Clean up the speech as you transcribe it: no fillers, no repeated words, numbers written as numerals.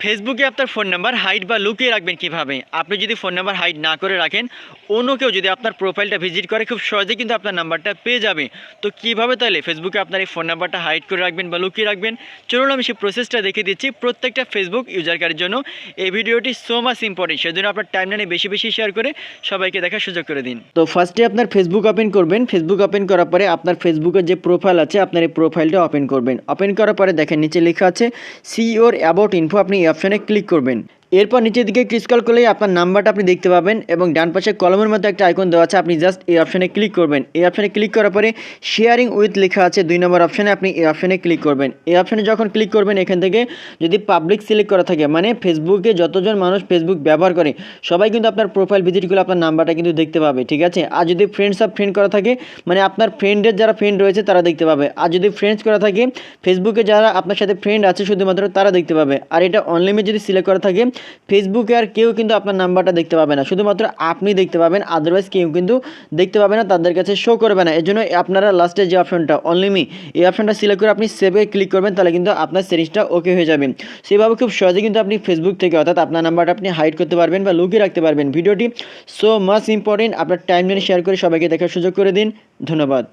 ফেসবুকে আপনার phone number hide বা লুকিয়ে রাখবেন কিভাবে? আপনি যদি ফোন নাম্বার হাইড না করে রাখেন, অন্য কেউ যদি আপনার প্রোফাইলটা ভিজিট করে খুব সহজেই কিন্তু আপনার নাম্বারটা পেয়ে যাবে। তো কিভাবে তাহলে ফেসবুকে আপনার এই ফোন নাম্বারটা হাইড করে রাখবেন বা লুকিয়ে রাখবেন, চলুন আমি সেই প্রসেসটা দেখিয়ে দিচ্ছি প্রত্যেকটা ফেসবুক ইউজারকারের জন্য। এই ভিডিওটি সো মাচ ইম্পর্টেন্ট, সেজন্য আপনার টাইমলাইনে বেশি বেশি শেয়ার করে সবাইকে দেখার সুযোগ করে দিন। তো ফার্স্টে আপনার ফেসবুক ওপেন করবেন। ফেসবুক ওপেন করার পরে আপনার ফেসবুকের যে প্রোফাইল আছে আপনার এই প্রোফাইলটা ওপেন করবেন। ওপেন করার পরে দেখেন নিচে লেখা আছে সি ইওর অ্যাবাউট ইনফো, আপনি এই অপশানে ক্লিক করবেন। এরপর নিচের দিকে স্ক্রল করলেই আপনার নাম্বারটা আপনি দেখতে পাবেন এবং ডান পাশে কলমের মধ্যে একটা আইকন দেওয়া আছে, আপনি জাস্ট এই অপশানে ক্লিক করবেন। এই অপশানে ক্লিক করার পরে শেয়ারিং উইথ লেখা আছে 2 নম্বর অপশানে, আপনি এই অপশানে ক্লিক করবেন। এই অপশানে যখন ক্লিক করবেন এখান থেকে যদি পাবলিক সিলেক্ট করা থাকে, মানে ফেসবুকে যতজন মানুষ ফেসবুক ব্যবহার করে সবাই কিন্তু আপনার প্রোফাইল ভিজিট করলে আপনার নাম্বারটা কিন্তু দেখতে পাবে, ঠিক আছে। আর যদি ফ্রেন্ডস অফ ফ্রেন্ড করা থাকে, মানে আপনার ফ্রেন্ডের যারা ফ্রেন্ড রয়েছে তারা দেখতে পাবে। আর যদি ফ্রেন্ডস করা থাকে, ফেসবুকে যারা আপনার সাথে ফ্রেন্ড আছে শুধুমাত্র তারা দেখতে পাবে। আর এটা অনলিমিট যদি সিলেক্ট করা থাকে, ফেসবুকে আর কেউ কিন্তু আপনার নাম্বারটা দেখতে পাবে না, শুধুমাত্র আপনি দেখতে পাবেন, আদারওয়াইজ কেউ কিন্তু দেখতে পাবে না, তাদের কাছে শো করবে না। এর জন্য আপনারা লাস্টে যে অপশনটা অনলিমি, এই অপশনটা সিলেক্ট করে আপনি সেভে ক্লিক করবেন, তাহলে কিন্তু আপনার সেটিংসটা ওকে হয়ে যাবে। সেভাবে খুব সহজে কিন্তু আপনি ফেসবুক থেকে অর্থাৎ আপনার নাম্বারটা আপনি হাইড করতে পারবেন বা লুকিয়ে রাখতে পারবেন। ভিডিওটি সো মাচ ইম্পর্টেন্ট, আপনার টাইমলাইনে শেয়ার করে সবাইকে দেখার সুযোগ করে দিন। ধন্যবাদ।